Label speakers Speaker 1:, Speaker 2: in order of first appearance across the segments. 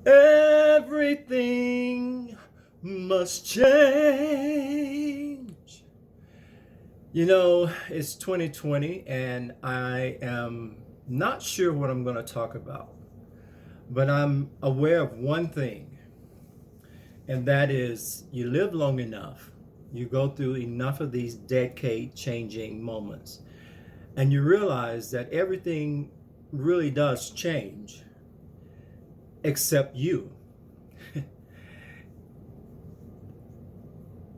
Speaker 1: Everything must change. It's 2020 and I am not sure what I'm going to talk about, but I'm aware of one thing, and that is you live long enough, you go through enough of these decade changing moments, and you realize that everything really does change except you.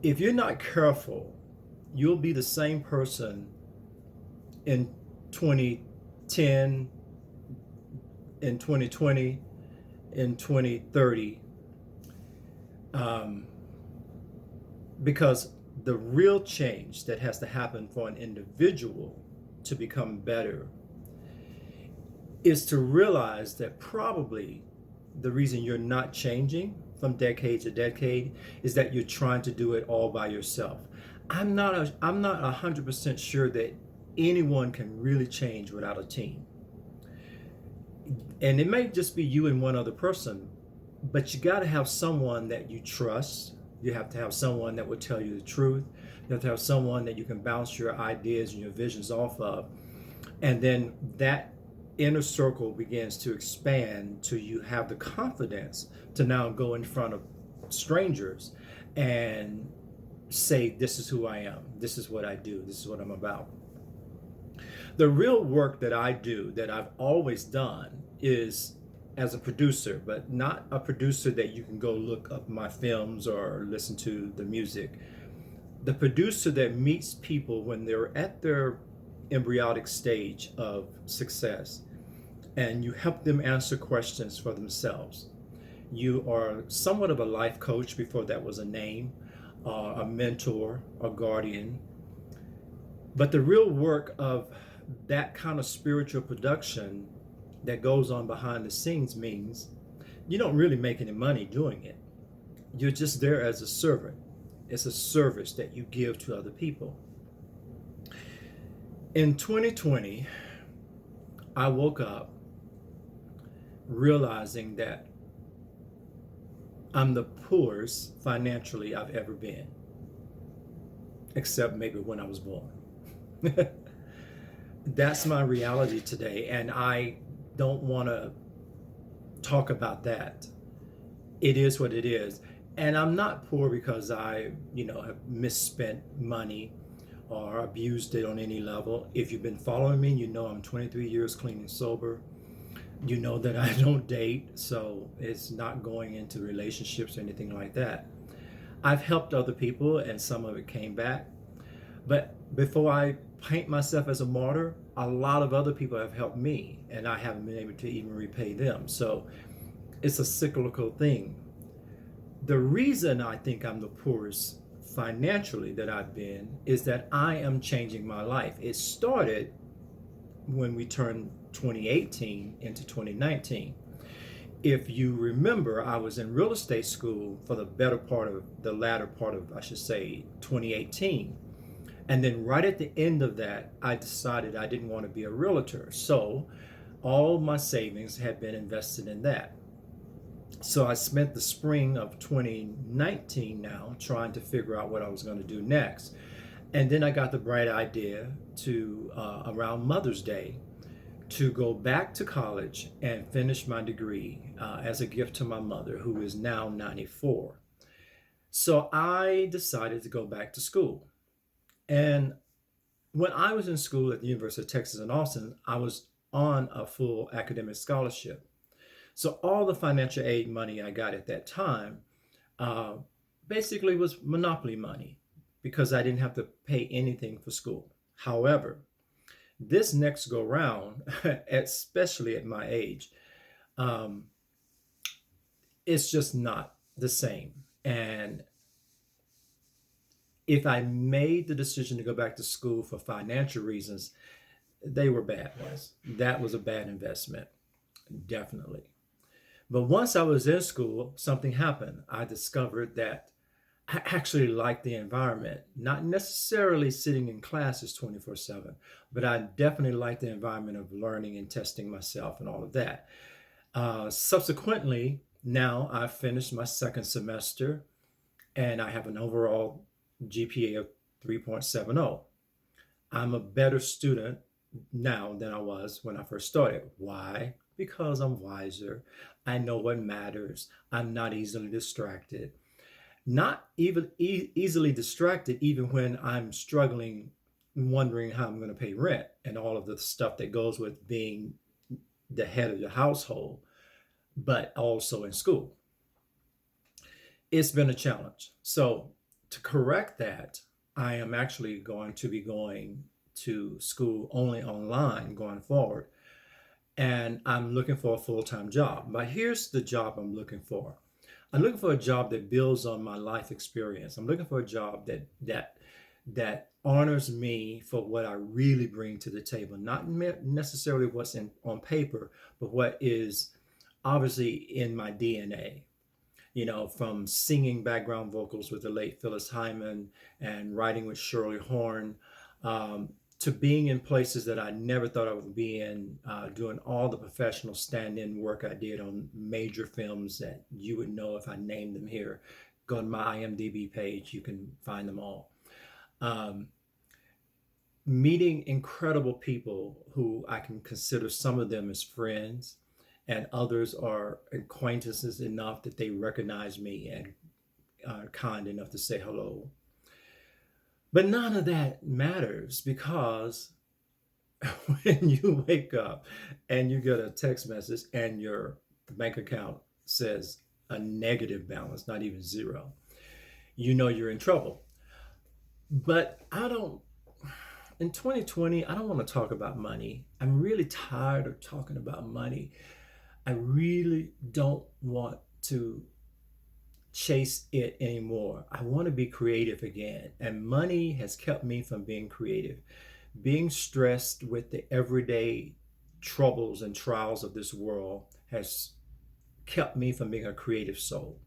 Speaker 1: If you're not careful, you'll be the same person in 2010, in 2020, in 2030, um, because the real change that has to happen for an individual to become better is to realize that probably the reason you're not changing from decade to decade is that you're trying to do it all by yourself. I'm not 100% sure that anyone can really change without a team. And it may just be you and one other person, but you got to have someone that you trust. You have to have someone that will tell you the truth. You have to have someone that you can bounce your ideas and your visions off of. And then that inner circle begins to expand till you have the confidence to now go in front of strangers and say, this is who I am, this is what I do, this is what I'm about. The real work that I do, that I've always done, is as a producer, but not a producer that you can go look up my films or listen to the music. The producer that meets people when they're at their embryonic stage of success, and you help them answer questions for themselves. You are somewhat of a life coach before that was a name, a mentor, a guardian. But the real work of that kind of spiritual production that goes on behind the scenes means you don't really make any money doing it. You're just there as a servant. It's a service that you give to other people. In 2020, I woke up realizing that I'm the poorest financially I've ever been, except maybe when I was born. That's my reality today, and I don't want to talk about that. It is what it is. And I'm not poor because I, have misspent money or abused it on any level. If you've been following me, you know I'm 23 years clean and sober. You know that I don't date, so it's not going into relationships or anything like that. I've helped other people and some of it came back. But before I paint myself as a martyr, a lot of other people have helped me and I haven't been able to even repay them. So it's a cyclical thing. The reason I think I'm the poorest financially that I've been is that I am changing my life. It started when we turned 2018 into 2019. If you remember, I was in real estate school for the latter part of, I should say, 2018. And then right at the end of that, I decided I didn't want to be a realtor. So all my savings had been invested in that. So I spent the spring of 2019 now trying to figure out what I was going to do next. And then I got the bright idea to, around Mother's Day, to go back to college and finish my degree as a gift to my mother, who is now 94. So I decided to go back to school. And when I was in school at the University of Texas in Austin, I was on a full academic scholarship. So all the financial aid money I got at that time uh, basically was monopoly money because I didn't have to pay anything for school. However, this next go round, especially at my age, um, it's just not the same. And if I made the decision to go back to school for financial reasons, they were bad ones. That was a bad investment, definitely. But once I was in school, something happened. I discovered that I actually liked the environment, not necessarily sitting in classes 24/7, but I definitely liked the environment of learning and testing myself and all of that. Subsequently, Now I've finished my second semester and I have an overall GPA of 3.70. I'm a better student now than I was when I first started. Why? Because I'm wiser. I know what matters. I'm not easily distracted. Not even easily distracted, even when I'm struggling, wondering how I'm going to pay rent and all of the stuff that goes with being the head of the household, but also in school. It's been a challenge. So, to correct that, I am actually going to be going to school only online going forward. And I'm looking for a full time job. But here's the job I'm looking for. I'm looking for a job that builds on my life experience. I'm looking for a job that honors me for what I really bring to the table, not necessarily what's in on paper, but what is obviously in my DNA. You know, from singing background vocals with the late Phyllis Hyman and writing with Shirley Horn, um, to being in places that I never thought I would be in, doing all the professional stand-in work I did on major films that you would know if I named them here. Go to my IMDb page, you can find them all. Um, Meeting incredible people who I can consider some of them as friends, and others are acquaintances enough that they recognize me and are kind enough to say hello. But none of that matters because when you wake up and you get a text message and your bank account says a negative balance, not even zero, you know you're in trouble. But in 2020, I don't want to talk about money. I'm really tired of talking about money. I really don't want to chase it anymore. I want to be creative again. And money has kept me from being creative. Being stressed with the everyday troubles and trials of this world has kept me from being a creative soul.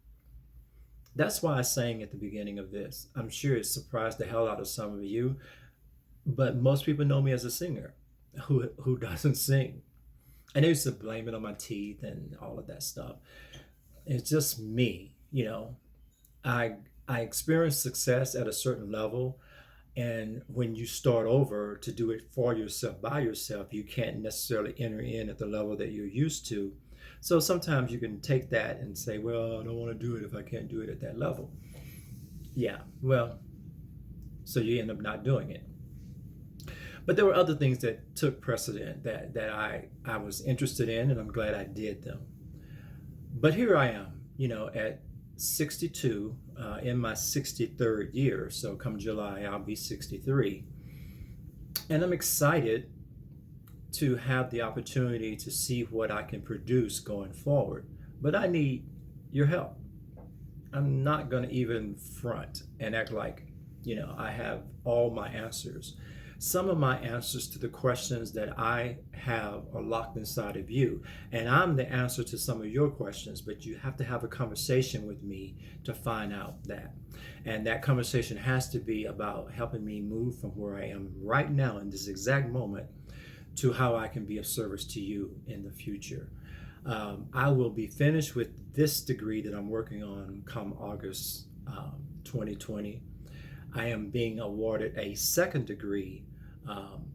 Speaker 1: That's why I sang at the beginning of this. I'm sure it surprised the hell out of some of you, but most people know me as a singer who doesn't sing. And they used to blame it on my teeth and all of that stuff. It's just me, you know. I I experienced success at a certain level, and when you start over to do it for yourself by yourself, you can't necessarily enter in at the level that you're used to. So sometimes you can take that and say, "Well, I don't want to do it if I can't do it at that level." Yeah, well, so you end up not doing it. But there were other things that took precedent that I was interested in, and I'm glad I did them. But here I am, you know, at 62, in my 63rd year. So come July, I'll be 63. And I'm excited to have the opportunity to see what I can produce going forward. But I need your help. I'm not going to even front and act like, you know, I have all my answers. Some of my answers to the questions that I have are locked inside of you, and I'm the answer to some of your questions, but you have to have a conversation with me to find out that. And that conversation has to be about helping me move from where I am right now in this exact moment to how I can be of service to you in the future. I will be finished with this degree that I'm working on come August 2020. I am being awarded a second degree um,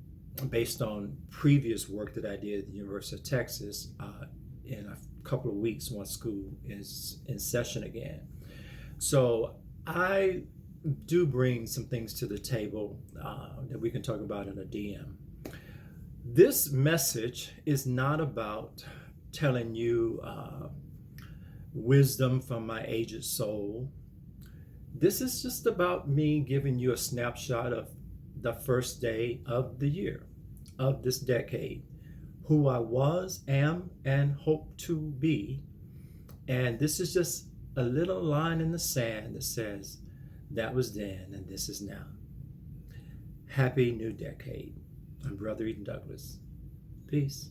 Speaker 1: based on previous work that I did at the University of Texas in a couple of weeks once school is in session again. So I do bring some things to the table that we can talk about in a DM. This message is not about telling you wisdom from my aged soul. This is just about me giving you a snapshot of the first day of the year, of this decade, who I was, am, and hope to be. And this is just a little line in the sand that says, that was then and this is now. Happy new decade. I'm Brother Eden Douglas. Peace.